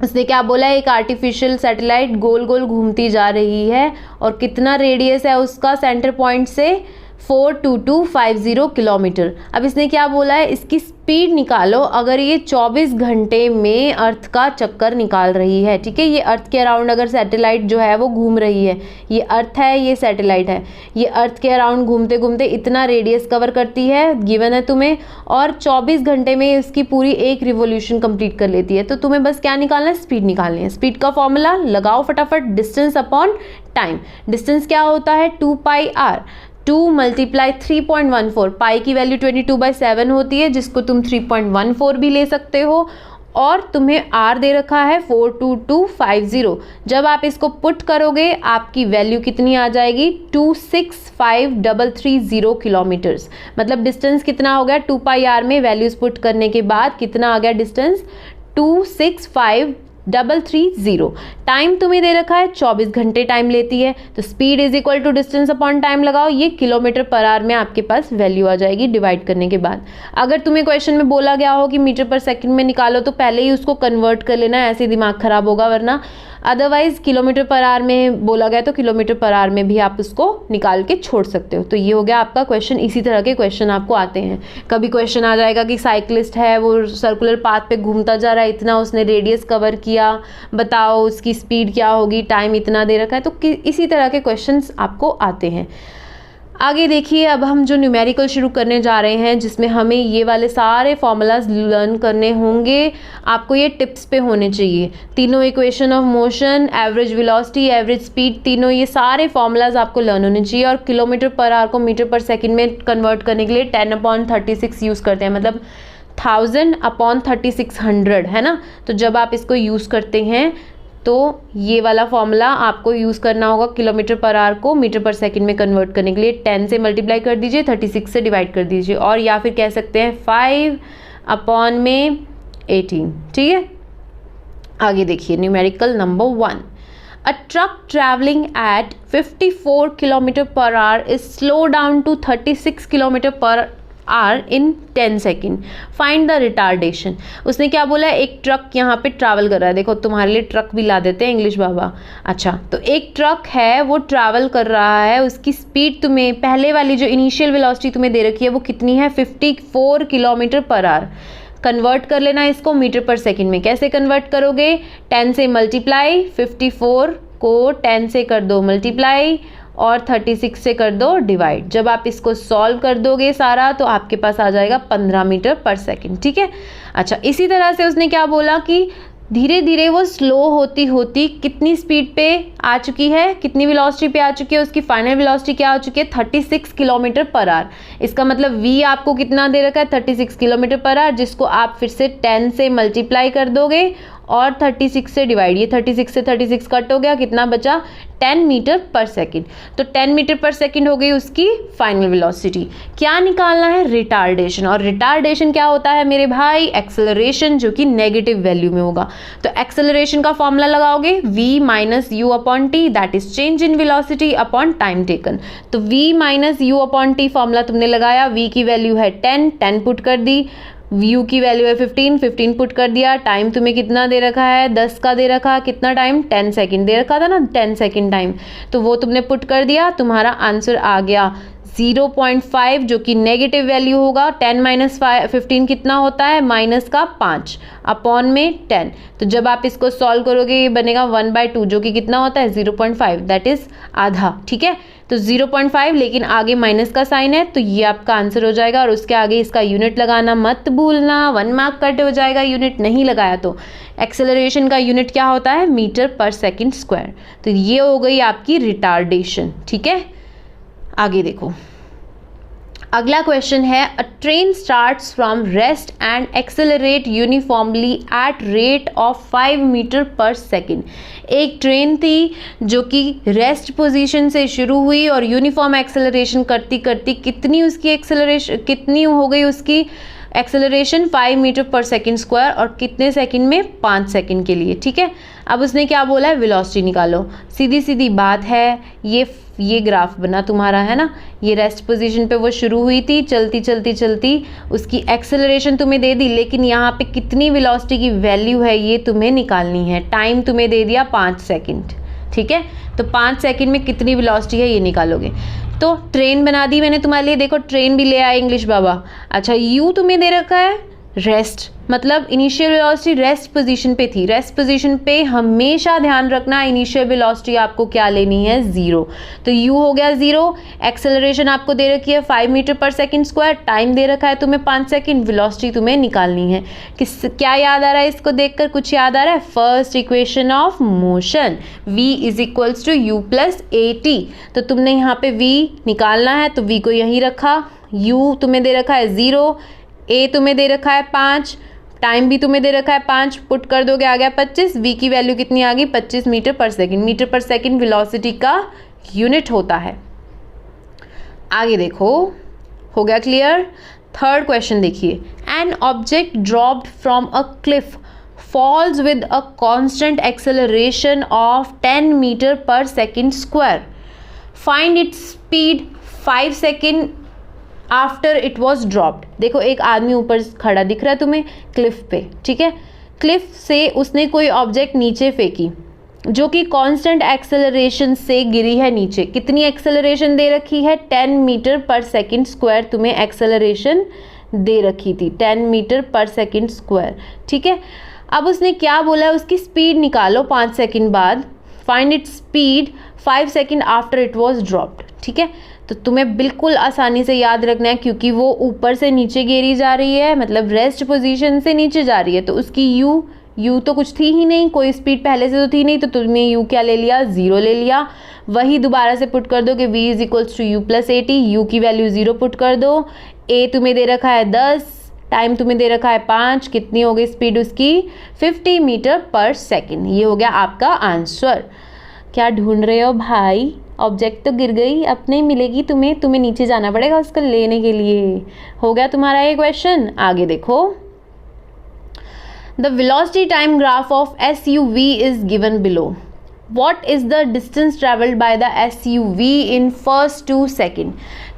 उसने क्या बोला है? एक आर्टिफिशियल सैटेलाइट गोल गोल घूमती जा रही है और कितना रेडियस है उसका सेंटर पॉइंट से? 42250 किलोमीटर। अब इसने क्या बोला है? इसकी स्पीड निकालो अगर ये 24 घंटे में अर्थ का चक्कर निकाल रही है। ठीक है, ये अर्थ के अराउंड अगर सैटेलाइट जो है वो घूम रही है, ये अर्थ है, ये सैटेलाइट है, ये अर्थ के अराउंड घूमते घूमते इतना रेडियस कवर करती है, गिवन है तुम्हें, और 24 घंटे में इसकी पूरी एक रिवोल्यूशन कंप्लीट कर लेती है। तो तुम्हें बस क्या निकालना है? स्पीड निकालनी है। स्पीड का फॉर्मूला लगाओ फटाफट, डिस्टेंस अपॉन टाइम। डिस्टेंस क्या होता है? 2πr। 2 मल्टीप्लाई 3.14, पाई की वैल्यू 22/7 होती है, जिसको तुम 3.14 भी ले सकते हो, और तुम्हें आर दे रखा है 42250। जब आप इसको पुट करोगे आपकी वैल्यू कितनी आ जाएगी? 265,330 किलोमीटर्स। मतलब डिस्टेंस कितना हो गया? 2πr में वैल्यूज पुट करने के बाद कितना आ गया डिस्टेंस? 265,330। टाइम तुम्हें दे रखा है 24 घंटे टाइम लेती है, तो speed is equal to distance upon time लगाओ, ये किलोमीटर पर आवर में आपके पास वैल्यू आ जाएगी डिवाइड करने के बाद। अगर तुम्हें क्वेश्चन में बोला गया हो कि मीटर पर सेकंड में निकालो, तो पहले ही उसको कन्वर्ट कर लेना, ऐसे दिमाग खराब होगा, वरना अदरवाइज किलोमीटर पर आवर में बोला गया तो किलोमीटर पर आवर में भी आप उसको निकाल के छोड़ सकते हो। तो ये हो गया आपका क्वेश्चन। इसी तरह के क्वेश्चन आपको आते हैं। कभी क्वेश्चन आ जाएगा कि साइकिलिस्ट है, वो सर्कुलर पाथ पे घूमता जा रहा है, इतना उसने रेडियस कवर किया, बताओ उसकी स्पीड क्या होगी, टाइम इतना दे रखा है। तो इसी तरह के क्वेश्चंस आपको आते हैं। आगे देखिए, अब हम जो न्यूमेरिकल शुरू करने जा रहे हैं, जिसमें हमें ये वाले सारे फॉर्मूलाज लर्न करने होंगे। आपको ये टिप्स पे होने चाहिए। तीनों equation of motion, average velocity, average speed, तीनों ये सारे फॉर्मूलाज आपको लर्न होने चाहिए। और किलोमीटर पर आवर को मीटर पर सेकंड में कन्वर्ट करने के लिए 10/36 यूज़ करते हैं, मतलब 1000/3600 है ना। तो जब आप इसको यूज़ करते हैं तो ये वाला फॉर्मूला आपको यूज़ करना होगा। किलोमीटर पर आवर को मीटर पर सेकंड में कन्वर्ट करने के लिए 10 से मल्टीप्लाई कर दीजिए, 36 से डिवाइड कर दीजिए, और या फिर कह सकते हैं 5/18। ठीक है, आगे देखिए numerical number 1। A truck traveling at 54 km/h is slowed down to 36 km/h in 10 second. Find the retardation. उसने क्या बोला है? एक ट्रक यहाँ पे ट्रैवल कर रहा है। देखो तुम्हारे लिए ट्रक भी ला देते हैं इंग्लिश बाबा। अच्छा, तो एक ट्रक है वो ट्रैवल कर रहा है, उसकी स्पीड तुम्हें पहले वाली जो इनिशियल वेलोसिटी तुम्हें दे रखी है वो कितनी है? 54 km/h। कन्वर्ट कर लेना इसको मीटर पर सेकंड में। कैसे कन्वर्ट करोगे? 10 से मल्टीप्लाई, 54 को 10 से कर दो मल्टीप्लाई और 36 से कर दो डिवाइड। जब आप इसको सॉल्व कर दोगे सारा तो आपके पास आ जाएगा 15 मीटर पर सेकंड। ठीक है, अच्छा इसी तरह से उसने क्या बोला कि धीरे धीरे वो स्लो होती होती कितनी स्पीड पे आ चुकी है, कितनी वेलोसिटी पे आ चुकी है, उसकी फाइनल वेलोसिटी क्या हो चुकी है? 36 km/h। इसका मतलब v आपको कितना दे रखा है? 36 km/h, जिसको आप फिर से 10 से मल्टीप्लाई कर दोगे और 36 से डिवाइड। ये 36 से 36 कट हो गया, कितना बचा? 10 मीटर पर सेकंड। तो 10 मीटर पर सेकंड हो गई उसकी फाइनल वेलोसिटी। क्या निकालना है? रिटार्डेशन। और रिटार्डेशन क्या होता है मेरे भाई? एक्सेलरेशन, जो कि नेगेटिव वैल्यू में होगा। तो एक्सेलरेशन का फॉर्मूला लगाओगे v minus U upon T, that is change in velocity upon time taken. तो v minus U upon T formula तुमने लगाया, v की वैल्यू है 10 पुट कर दी, u की वैल्यू है 15 पुट कर दिया, टाइम तुम्हें कितना दे रखा है? 10 का दे रखा, कितना टाइम? 10 सेकंड दे रखा था ना, 10 सेकंड टाइम, तो वो तुमने पुट कर दिया, तुम्हारा आंसर आ गया 0.5, जो कि नेगेटिव वैल्यू होगा। 10 माइनस 15 कितना होता है? माइनस का 5 अपॉन में 10। तो जब आप इसको सॉल्व करोगे ये बनेगा 1/2, जो कि कितना होता है? 0.5, दैट इज आधा। ठीक है, तो 0.5, लेकिन आगे माइनस का साइन है, तो ये आपका आंसर हो जाएगा। और उसके आगे इसका यूनिट लगाना मत भूलना, 1 मार्क कट हो जाएगा यूनिट नहीं लगाया तो। एक्सेलरेशन का यूनिट क्या होता है? Metre per second square. तो ये हो गई आपकी रिटार्डेशन। ठीक है, आगे देखो, अगला क्वेश्चन है, a train starts from rest and accelerate uniformly at rate of 5 metre per second. एक ट्रेन थी जो कि रेस्ट पोजीशन से शुरू हुई और यूनिफॉर्म एक्सेलरेशन करती करती कितनी उसकी एक्सेलरेशन कितनी हो गई उसकी acceleration 5 metre per second square, और कितने सेकंड में, 5 सेकंड के लिए। ठीक है, अब उसने क्या बोला है, वेलोसिटी निकालो। सीधी सीधी बात है, ये ग्राफ बना तुम्हारा, है ना, ये रेस्ट पोजीशन पे वो शुरू हुई थी, चलती चलती चलती उसकी एक्सेलरेशन तुम्हें दे दी, लेकिन यहाँ पे कितनी वेलोसिटी की वैल्यू है ये तुम्हें निकालनी है। टाइम तुम्हें दे दिया 5 सेकंड। ठीक है, तो 5 सेकंड में कितनी वेलोसिटी है ये निकालोगे। तो ट्रेन बना दी मैंने तुम्हारे लिए, देखो ट्रेन भी ले आए इंग्लिश बाबा। अच्छा, यू तुम्हें दे रखा है रेस्ट, मतलब इनिशियल वेलोसिटी रेस्ट पोजीशन पे थी। रेस्ट पोजीशन पे हमेशा ध्यान रखना इनिशियल वेलोसिटी आपको क्या लेनी है, 0। तो u हो गया 0, एक्सेलरेशन आपको दे रखी है 5 metre per second square, time दे रखा है तुम्हें 5 सेकंड, वेलोसिटी तुम्हें निकालनी है। क्या याद आ रहा है इसको देखकर, कुछ याद आ रहा है? First equation of motion, v is equals to u plus at। तो तुमने यहाँ पे v निकालना है, तो v को यहीं रखा, u तुम्हें दे रखा है 0, a तुम्हें दे रखा है 5, टाइम भी तुम्हें दे रखा है 5, पुट कर दोगे आ गया 25, v की वैल्यू कितनी आ गई, 25 metre per second. Metre per second velocity का यूनिट होता है। आगे देखो, हो गया क्लियर। थर्ड क्वेश्चन देखिए, an object dropped from a cliff falls with a constant acceleration of 10 metre per second square, find its speed 5 second after it was dropped. देखो एक आदमी ऊपर खड़ा दिख रहा है तुम्हें क्लिफ पे, ठीक है, क्लिफ से उसने कोई ऑब्जेक्ट नीचे फेंकी जो कि कांस्टेंट एक्सेलरेशन से गिरी है नीचे। कितनी एक्सेलरेशन दे रखी है, 10 मीटर पर सेकंड स्क्वायर तुम्हें एक्सेलरेशन दे रखी थी, 10 मीटर पर सेकंड स्क्वायर। ठीक है, अब उसने क्या बोला है, उसकी स्पीड निकालो 5 सेकंड बाद, find it speed 5 second after it was dropped. ठीक है, तो तुम्हें बिल्कुल आसानी से याद रखना है, क्योंकि वो ऊपर से नीचे गिरी जा रही है, मतलब रेस्ट पोजीशन से नीचे जा रही है, तो उसकी यू तो कुछ थी ही नहीं, कोई स्पीड पहले से तो थी नहीं, तो तुमने यू क्या ले लिया, 0 ले लिया। वही दोबारा से पुट कर दो कि v is equals to U plus at, U की वैल्यू 0 पुट कर दो, a तुम्हें दे रखा है 10, टाइम तुम्हें दे रखा है 5, कितनी हो गई स्पीड उसकी, 50 मीटर पर सेकेंड। ये हो गया आपका आंसर। क्या ढूंढ रहे हो भाई, ऑब्जेक्ट तो गिर गई, अब नहीं मिलेगी तुम्हें नीचे जाना पड़ेगा उसको लेने के लिए। हो गया तुम्हारा ये क्वेश्चन। आगे देखो, the velocity time graph of SUV is given below, what is the distance travelled by the SUV in first 2 second.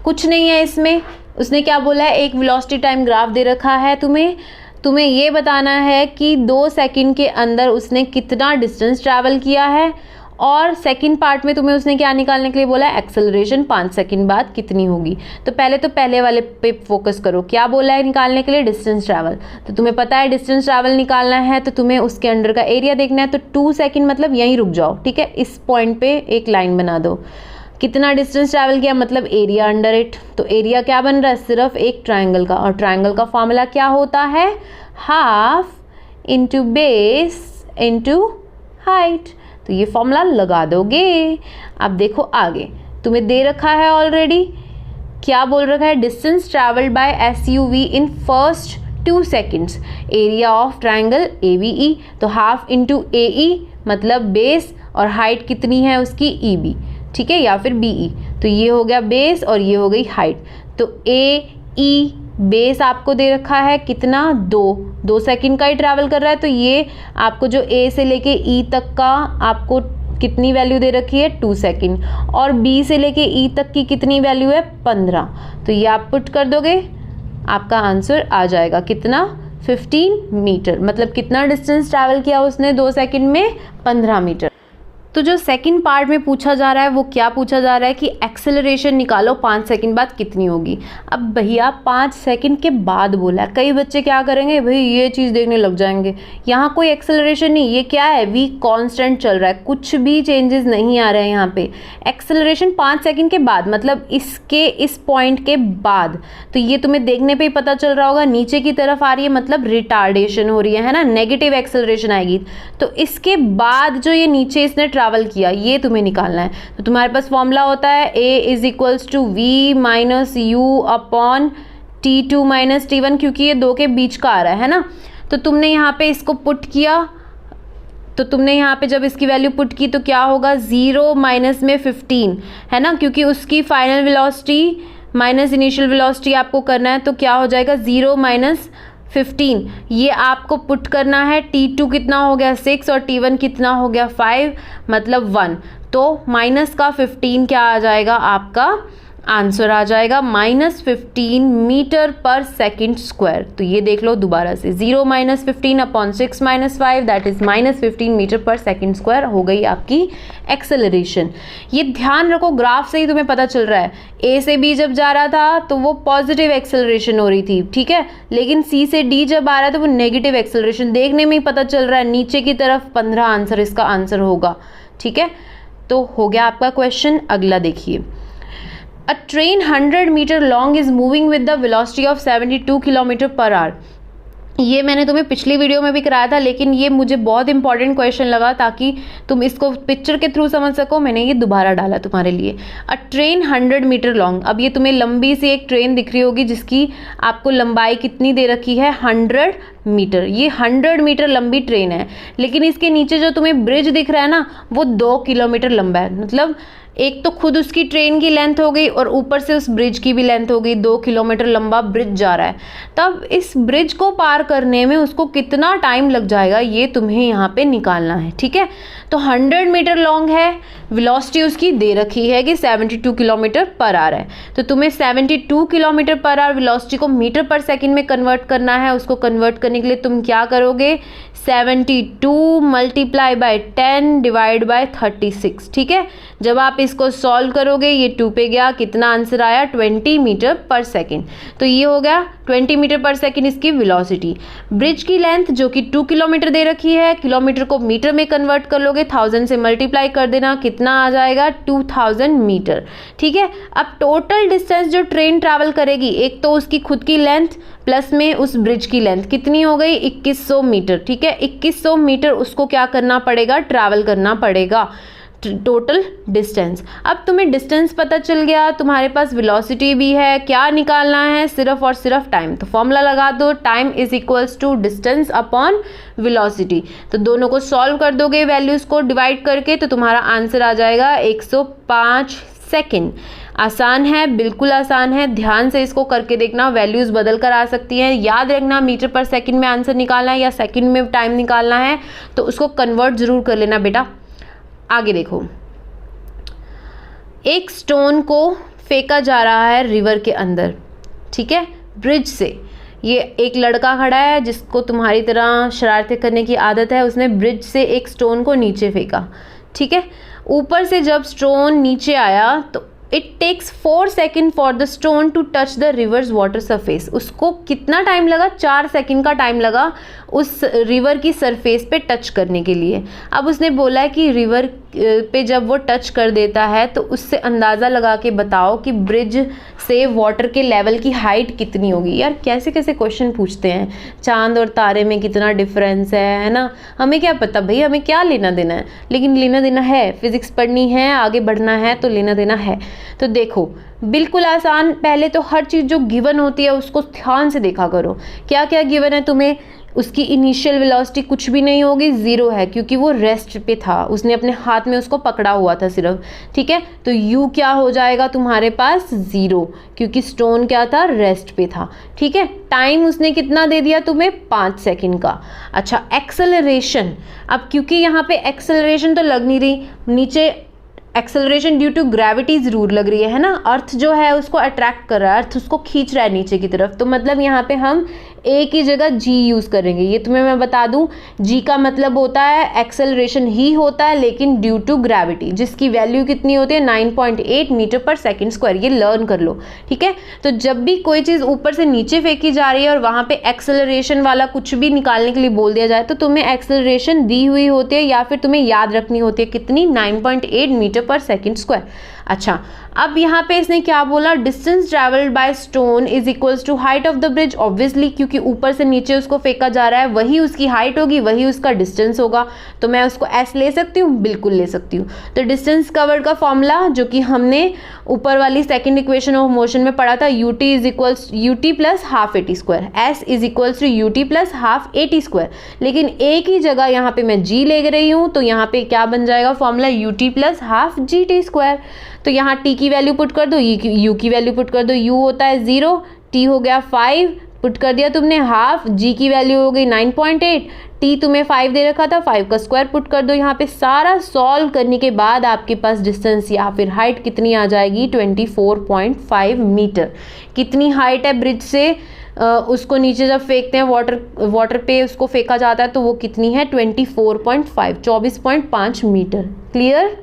कुछ नहीं है इसमें, उसने क्या बोला है, एक वेलोसिटी टाइम ग्राफ दे रखा है तुम्हें ये बताना है कि 2 सेकेंड के अंदर उसने कितना डिस्टेंस ट्रैवल किया है, और सेकंड पार्ट में तुम्हें उसने क्या निकालने के लिए बोला है, एक्सेलरेशन 5 सेकंड बाद कितनी होगी। तो पहले वाले पे फोकस करो, क्या बोला है निकालने के लिए, डिस्टेंस ट्रैवल। तो तुम्हें पता है डिस्टेंस ट्रैवल निकालना है, तो तुम्हें उसके अंडर का एरिया देखना है, तो 2 सेकंड मतलब यहीं रुक जाओ। ठीक है, इस पॉइंट पे एक लाइन बना दो, कितना डिस्टेंस ट्रैवल किया मतलब एरिया अंडर इट। तो एरिया क्या बन रहा है, सिर्फ एक ट्राइंगल का, और ट्राइंगल का फॉर्मूला क्या होता है, half into base into height. तो ये फॉर्मूला लगा दोगे। अब देखो आगे, तुम्हें दे रखा है ऑलरेडी, क्या बोल रखा है, distance travelled bye SUV in first 2 seconds, area of triangle ABE, तो हाफ इंटू AE मतलब बेस, और हाइट कितनी है उसकी EB, ठीक है, या फिर BE। तो ये हो गया बेस और ये हो गई हाइट। तो AE बेस आपको दे रखा है कितना, 2 सेकंड का ही ट्रैवल कर रहा है, तो ये आपको जो A से लेके E तक का आपको कितनी वैल्यू दे रखी है, 2 सेकंड, और B से लेके E तक की कितनी वैल्यू है, 15। तो ये आप पुट कर दोगे, आपका आंसर आ जाएगा कितना, 15 मीटर। मतलब कितना डिस्टेंस ट्रैवल किया उसने 2 सेकंड में, 15 मीटर। तो जो सेकंड पार्ट में पूछा जा रहा है वो क्या पूछा जा रहा है कि एक्सेलरेशन निकालो 5 सेकंड बाद कितनी होगी। अब भैया 5 सेकंड के बाद बोला है, कई बच्चे क्या करेंगे भाई ये चीज़ देखने लग जाएंगे, यहाँ कोई एक्सेलरेशन नहीं, ये क्या है, v कांस्टेंट चल रहा है, कुछ भी चेंजेस नहीं आ रहे हैं यहाँ पे। एक्सेलरेशन 5 सेकंड के बाद मतलब इस पॉइंट के बाद, तो ये तुम्हें देखने पर ही पता चल रहा होगा, नीचे की तरफ आ रही है मतलब रिटार्डेशन हो रही है ना, नेगेटिव एक्सेलरेशन आएगी। तो इसके बाद जो ये नीचे इसने ट्रैवल किया, ये तुम्हें निकालना है। तो तुम्हारे पास फॉर्मूला होता है A = V - U upon T2 - T1, क्योंकि ये 2 के बीच का आ रहा है ना। तो तुमने यहाँ पे इसको पुट किया, तो तुमने यहाँ पे जब इसकी वैल्यू पुट की तो क्या होगा, 0 माइनस में 15 है ना, क्योंकि उसकी final velocity minus initial velocity आपको करना है। तो क्या हो जाएगा, 0 - 15, ये आपको पुट करना है। T2 कितना हो गया 6 और T1 कितना हो गया 5, मतलब 1। तो माइनस का 15 क्या आ जाएगा, आपका आंसर आ जाएगा -15 मीटर पर सेकंड स्क्वायर। तो ये देख लो दोबारा से, 0 - 15 upon 6 - 5 that is -15 metre per second square हो गई आपकी एक्सेलरेशन। ये ध्यान रखो, ग्राफ से ही तुम्हें पता चल रहा है, A से B जब जा रहा था तो वो पॉजिटिव एक्सेलरेशन हो रही थी, ठीक है, लेकिन C से D जब आ रहा है तो वो नेगेटिव एक्सेलरेशन। देखने में ही पता चल रहा है, नीचे की तरफ 15 आंसर इसका आंसर होगा, ठीक है। तो हो गया आपका क्वेश्चन। अगला देखिए, A train 100 metre long is moving with the velocity of 72 kilometre per hour. ये मैंने तुम्हें पिछली वीडियो में भी कराया था, लेकिन ये मुझे बहुत इंपॉर्टेंट क्वेश्चन लगा ताकि तुम इसको पिक्चर के थ्रू समझ सको, मैंने ये दोबारा डाला तुम्हारे लिए। अ ट्रेन 100 मीटर लॉन्ग, अब ये तुम्हें लंबी सी एक ट्रेन दिख रही होगी जिसकी आपको लंबाई कितनी दे रखी है, 100 मीटर। ये 100 मीटर लंबी ट्रेन है, लेकिन इसके नीचे जो तुम्हें ब्रिज दिख रहा है ना, वो 2 किलोमीटर लंबा है। मतलब एक तो खुद उसकी ट्रेन की लेंथ हो गई और ऊपर से उस ब्रिज की भी लेंथ हो गई, 2 किलोमीटर लंबा ब्रिज जा रहा है। तब इस ब्रिज को पार करने में उसको कितना टाइम लग जाएगा, ये तुम्हें यहाँ पे निकालना है, ठीक है। तो 100 मीटर लॉन्ग है, वेलोसिटी उसकी दे रखी है कि 72 किलोमीटर पर आवर है। तो तुम्हें 72 किलोमीटर पर आवर वेलोसिटी को मीटर पर सेकंड में कन्वर्ट करना है। उसको कन्वर्ट करने के लिए तुम क्या करोगे, 72 मल्टीप्लाई बाय 10 डिवाइड बाय 36, ठीक है। जब आप इसको सॉल्व करोगे, ये 2 पे गया, कितना आंसर आया, 20 मीटर पर सेकंड। तो ये हो गया 20 मीटर पर सेकंड इसकी वेलोसिटी। ब्रिज की लेंथ जो कि 2 किलोमीटर दे रखी है, किलोमीटर को मीटर में कन्वर्ट कर लोगे, 1000 से मल्टीप्लाई कर देना, कितना आ जाएगा, 2000 मीटर, ठीक है। अब टोटल डिस्टेंस जो ट्रेन ट्रैवल करेगी, एक तो उसकी खुद की लेंथ प्लस में उस ब्रिज की लेंथ कितनी हो गई, 2100 मीटर, ठीक है। 2100 मीटर उसको क्या करना पड़ेगा, ट्रैवल करना पड़ेगा, टोटल डिस्टेंस। अब तुम्हें डिस्टेंस पता चल गया, तुम्हारे पास वेलोसिटी भी है, क्या निकालना है, सिर्फ और सिर्फ टाइम। तो फॉर्मूला लगा दो, time is equals to distance upon velocity. तो दोनों को सॉल्व कर दोगे वैल्यूज को डिवाइड करके, तो तुम्हारा आंसर आ जाएगा 105 सेकेंड। आसान है, बिल्कुल आसान है, ध्यान से इसको करके देखना, वैल्यूज बदल कर आ सकती हैं। याद रखना, मीटर पर सेकंड में आंसर निकालना है या सेकंड में टाइम निकालना है, तो उसको कन्वर्ट जरूर कर लेना बेटा। आगे देखो, एक स्टोन को फेंका जा रहा है रिवर के अंदर, ठीक है, ब्रिज से। ये एक लड़का खड़ा है जिसको तुम्हारी तरह शरारतें करने की आदत है, उसने ब्रिज से एक स्टोन को नीचे फेंका, ठीक है। ऊपर से जब स्टोन नीचे आया तो it takes 4 second for the stone to touch the river's water surface. उसको कितना टाइम लगा, 4 सेकेंड का टाइम लगा उस रिवर की सरफेस पे टच करने के लिए। अब उसने बोला है कि रिवर पे जब वो टच कर देता है तो उससे अंदाज़ा लगा के बताओ कि ब्रिज से वाटर के लेवल की हाइट कितनी होगी। यार कैसे कैसे क्वेश्चन पूछते हैं, चांद और तारे में कितना डिफरेंस है ना, हमें क्या पता भाई, हमें क्या लेना देना है, लेकिन लेना देना है, फिजिक्स पढ़नी है, आगे बढ़ना है तो लेना देना है। तो देखो बिल्कुल आसान, पहले तो हर चीज़ जो गिवन होती है उसको ध्यान से देखा करो। क्या क्या गिवन है तुम्हें, उसकी इनिशियल वेलोसिटी कुछ भी नहीं होगी, 0 है, क्योंकि वो रेस्ट पे था, उसने अपने हाथ में उसको पकड़ा हुआ था सिर्फ, ठीक है। तो u क्या हो जाएगा तुम्हारे पास, 0, क्योंकि स्टोन क्या था, रेस्ट पे था, ठीक है। टाइम उसने कितना दे दिया तुम्हें, 5 सेकंड का। अच्छा, एक्सेलरेशन, अब क्योंकि यहाँ पे एक्सेलरेशन तो लग नहीं रही, नीचे एक्सेलरेशन ड्यू टू ग्रेविटी ज़रूर लग रही है ना, अर्थ जो है उसको अट्रैक्ट कर रहा है, अर्थ उसको खींच रहा है नीचे की तरफ। तो मतलब यहाँ पे हम ए की जगह जी यूज़ करेंगे। ये तुम्हें मैं बता दूँ, जी का मतलब होता है एक्सेलरेशन ही होता है लेकिन ड्यू टू ग्रेविटी, जिसकी वैल्यू कितनी होती है, 9.8 मीटर पर सेकेंड स्क्वायर। ये लर्न कर लो, ठीक है। तो जब भी कोई चीज़ ऊपर से नीचे फेंकी जा रही है और वहाँ पे एक्सेलरेशन वाला कुछ भी निकालने के लिए बोल दिया जाए, तो तुम्हें एक्सेलरेशन दी हुई होती है या फिर तुम्हें याद रखनी होती है कितनी, 9.8 मीटर पर सेकेंड स्क्वायर। अच्छा, अब यहाँ पे इसने क्या बोला, distance travelled by stone is equals to height of the bridge. Obviously क्योंकि ऊपर से नीचे उसको फेंका जा रहा है, वही उसकी हाइट होगी, वही उसका डिस्टेंस होगा, तो मैं उसको एस ले सकती हूँ, बिल्कुल ले सकती हूँ। तो डिस्टेंस कवर्ड का फॉर्मूला जो कि हमने ऊपर वाली सेकेंड इक्वेशन ऑफ मोशन में पढ़ा था, ut is equals ut plus half at square, s is equals to ut plus half at square. लेकिन एक ही जगह यहाँ पे मैं g ले रही हूँ, तो यहाँ पे क्या बन जाएगा formula, ut plus half gt square. तो यहाँ t की वैल्यू पुट कर दो, u की वैल्यू पुट कर दो, u होता है 0, t हो गया 5, पुट कर दिया तुमने हाफ, g की वैल्यू हो गई 9.8, t तुम्हें 5 दे रखा था, 5 का स्क्वायर पुट कर दो। यहाँ पे सारा सॉल्व करने के बाद आपके पास डिस्टेंस या फिर हाइट कितनी आ जाएगी, 24.5 मीटर। कितनी हाइट है ब्रिज से उसको नीचे जब फेंकते हैं, वाटर पे उसको फेंका जाता है, तो वो कितनी है, 24.5, 24.5 मीटर। क्लियर?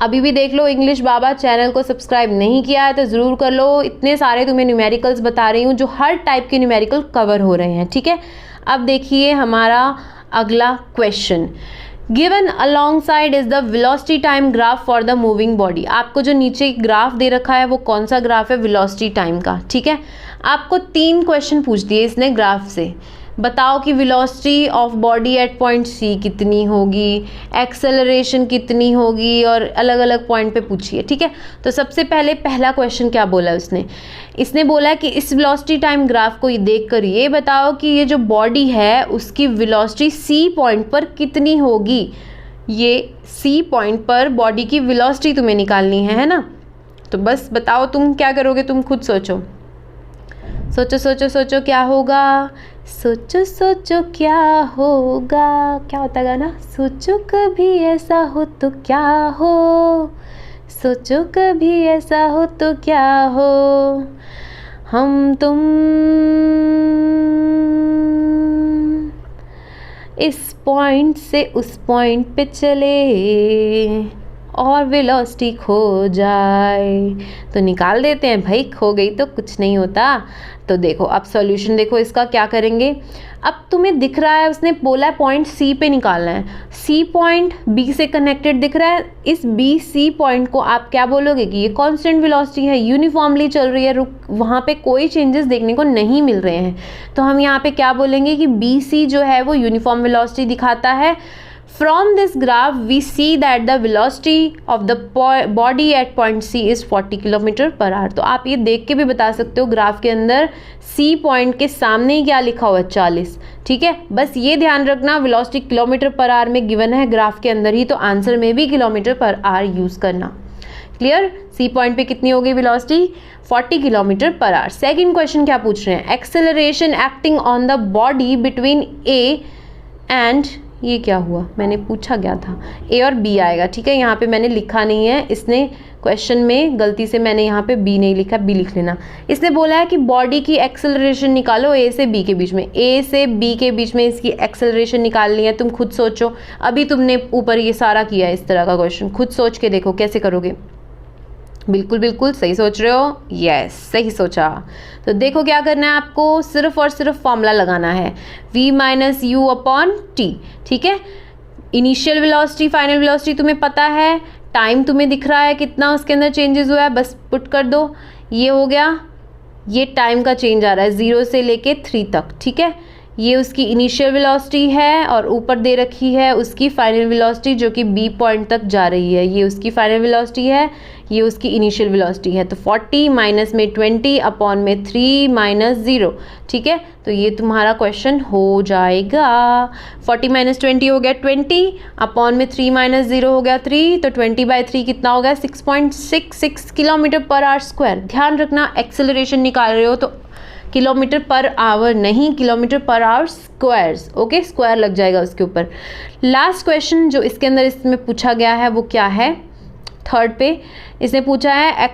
अभी भी देख लो, इंग्लिश बाबा चैनल को सब्सक्राइब नहीं किया है तो ज़रूर कर लो। इतने सारे तुम्हें न्यूमेरिकल्स बता रही हूँ जो हर टाइप के न्यूमेरिकल कवर हो रहे हैं, ठीक है। अब देखिए हमारा अगला question, given alongside is the velocity time graph for the moving body. आपको जो नीचे ग्राफ दे रखा है वो कौन सा ग्राफ है, वेलोसिटी टाइम का, ठीक है। आपको 3 क्वेश्चन पूछ दिए इसने ग्राफ से। बताओ कि velocity of body at point C कितनी होगी, एक्सेलरेशन कितनी होगी, और अलग अलग पॉइंट पे पूछिए, ठीक है। तो सबसे पहले पहला क्वेश्चन क्या बोला इसने बोला कि इस वेलोसिटी टाइम ग्राफ को ये देख कर ये बताओ कि ये जो बॉडी है उसकी वेलोसिटी सी पॉइंट पर कितनी होगी। ये सी पॉइंट पर बॉडी की वेलोसिटी तुम्हें निकालनी है ना। तो बस बताओ तुम क्या करोगे, तुम खुद सोचो, सोचो सोचो सोचो क्या होगा, सोचो सोचो क्या होगा। क्या होता है गाना, सोचो कभी ऐसा हो तो क्या हो, सोचो कभी ऐसा हो तो क्या हो, हम तुम इस पॉइंट से उस पॉइंट पे चले और वेलोसिटी खो जाए। तो निकाल देते हैं भाई, खो गई तो कुछ नहीं होता। तो देखो अब सॉल्यूशन देखो इसका क्या करेंगे। अब तुम्हें दिख रहा है उसने बोला है पॉइंट सी पे निकालना है, सी पॉइंट बी से कनेक्टेड दिख रहा है। इस बी सी पॉइंट को आप क्या बोलोगे कि ये कांस्टेंट वेलोसिटी है, यूनिफॉर्मली चल रही है, वहाँ पे कोई चेंजेस देखने को नहीं मिल रहे हैं। तो हम यहाँ पे क्या बोलेंगे कि बी सी जो है वो यूनिफॉर्म वेलोसिटी दिखाता है। From this graph we see that the velocity of the body at point C is 40 km/h। तो आप ये देख के भी बता सकते हो ग्राफ के अंदर C पॉइंट के सामने ही क्या लिखा हुआ है, 40, ठीक है। बस ये ध्यान रखना वेलोसिटी km/h में गिवन है ग्राफ के अंदर ही, तो आंसर में भी km/h यूज़ करना। क्लियर? C पॉइंट पे कितनी होगी वेलोसिटी, 40 km/h। सेकेंड क्वेश्चन क्या पूछ रहे हैं, acceleration acting on the body between A and, ये क्या हुआ, मैंने पूछा क्या था, ए और बी आएगा, ठीक है। यहाँ पे मैंने लिखा नहीं है, इसने क्वेश्चन में गलती से मैंने यहाँ पे बी नहीं लिखा, बी लिख लेना। इसने बोला है कि बॉडी की एक्सेलरेशन निकालो ए से बी के बीच में, ए से बी के बीच में इसकी एक्सेलरेशन निकालनी है। तुम खुद सोचो, अभी तुमने ऊपर ये सारा किया है इस तरह का क्वेश्चन, खुद सोच के देखो कैसे करोगे। बिल्कुल बिल्कुल सही सोच रहे हो, यस सही सोचा। तो देखो क्या करना है आपको, सिर्फ और सिर्फ फॉर्मूला लगाना है, v minus U upon T, ठीक है। इनिशियल वेलोसिटी फाइनल वेलोसिटी तुम्हें पता है, टाइम तुम्हें दिख रहा है कितना उसके अंदर चेंजेस हुआ है, बस पुट कर दो। ये हो गया, ये टाइम का चेंज आ रहा है 0 से लेके 3 तक, ठीक है। ये उसकी इनिशियल वेलोसिटी है और ऊपर दे रखी है उसकी फाइनल वेलोसिटी जो कि बी पॉइंट तक जा रही है। ये उसकी फाइनल वेलोसिटी है, ये उसकी इनिशियल वेलोसिटी है। तो 40 माइनस में 20 अपॉन में 3 माइनस 0, ठीक है। तो ये तुम्हारा क्वेश्चन हो जाएगा, 40 माइनस 20 हो गया 20, अपॉन में 3 माइनस 0 हो गया 3, तो 20/3 कितना हो गया, 6.66 km/h। ध्यान रखना एक्सेलरेशन निकाल रहे हो तो km/h नहीं, km/h, ओके, स्क्वायर लग जाएगा उसके ऊपर। लास्ट क्वेश्चन जो इसके अंदर इसमें पूछा गया है वो क्या है, थर्ड पे इसने पूछा है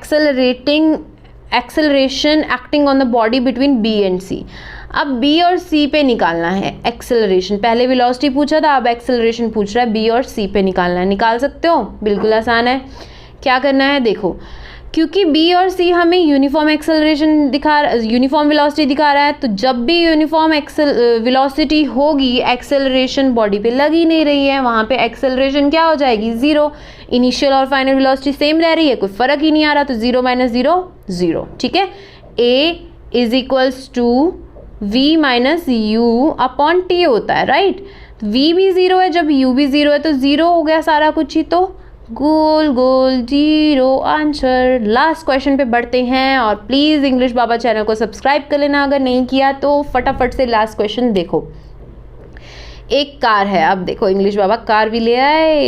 acceleration acting on the body between B and C. अब बी और सी पे निकालना है एक्सेलरेशन, पहले वेलोसिटी पूछा था, अब एक्सेलरेशन पूछ रहा है, बी और सी पे निकालना है। निकाल सकते हो, बिल्कुल आसान है। क्या करना है देखो, क्योंकि बी और सी हमें यूनिफॉर्म एक्सेलरेशन यूनिफॉर्म वेलोसिटी दिखा रहा है, तो जब भी यूनिफॉर्म वेलोसिटी होगी एक्सेलरेशन बॉडी पे लग ही नहीं रही है, वहाँ पे एक्सेलरेशन क्या हो जाएगी, ज़ीरो। इनिशियल और फाइनल वेलोसिटी सेम रह रही है, कोई फ़र्क ही नहीं आ रहा, तो ज़ीरो माइनस ज़ीरो ज़ीरो। ठीक है, A is equals to V minus U upon T होता है, राइट। वी भी ज़ीरो है, जब यू भी ज़ीरो है तो ज़ीरो हो गया सारा कुछ ही, तो गोल गोल जीरो आंसर। लास्ट क्वेश्चन पे बढ़ते हैं, और प्लीज़ इंग्लिश बाबा चैनल को सब्सक्राइब कर लेना अगर नहीं किया तो। फटाफट से लास्ट क्वेश्चन देखो। एक कार है, अब देखो इंग्लिश बाबा कार भी ले आए।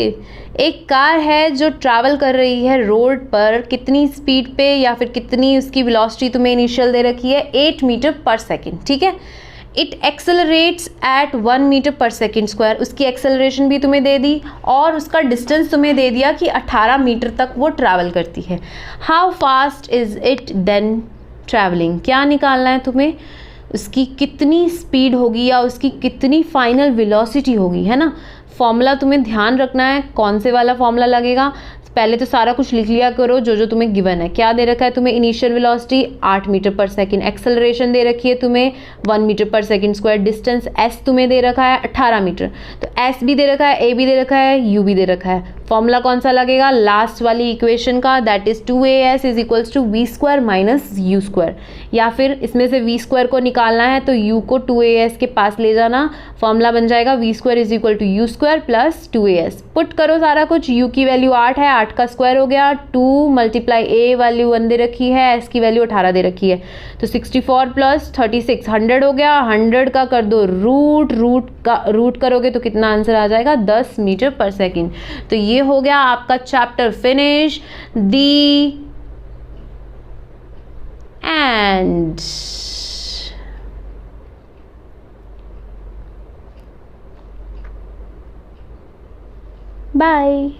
एक कार है जो ट्रैवल कर रही है रोड पर, कितनी स्पीड पे या फिर कितनी उसकी वेलोसिटी तुम्हें इनिशियल दे रखी है, 8 मीटर पर सेकेंड। ठीक है, it accelerates eight 1 metre per second square. उसकी एक्सेलरेशन भी तुम्हें दे दी और उसका डिस्टेंस तुम्हें दे दिया कि 18 मीटर तक वो ट्रैवल करती है। How fast is it then travelling, क्या निकालना है तुम्हें, उसकी कितनी स्पीड होगी या उसकी कितनी फाइनल वेलोसिटी होगी, है ना। फॉर्मूला तुम्हें ध्यान रखना है, कौन से वाला फॉर्मूला लगेगा। पहले तो सारा कुछ लिख लिया करो जो जो तुम्हें गिवन है। क्या दे रखा है तुम्हें, initial velocity 8 metre per second, acceleration दे रखी है तुम्हें 1 metre per second square, distance S तुम्हें दे रखा है 18 मीटर, तो एस भी दे रखा है, ए भी दे रखा है, यू भी दे रखा है। फॉर्मूला कौन सा लगेगा, लास्ट वाली इक्वेशन का, that is 2as is equals to V square minus U square. या फिर इसमें से वी स्क्वायर को निकालना है तो यू को 2as के पास ले जाना, फॉर्मूला बन जाएगा V square is equal to U square plus 2as। Put करो सारा कुछ, यू की वैल्यू 8 है, 8 का स्क्वायर हो गया, 2 मल्टीप्लाई ए वैल्यू 1 दे रखी है, एस की वैल्यू 18 दे रखी है, तो 64 प्लस 36 100 हो गया। 100 का कर दो रूट करोगे तो कितना आंसर आ जाएगा, 10 मीटर पर सेकेंड। तो ये हो गया आपका chapter finish. The end. Bye.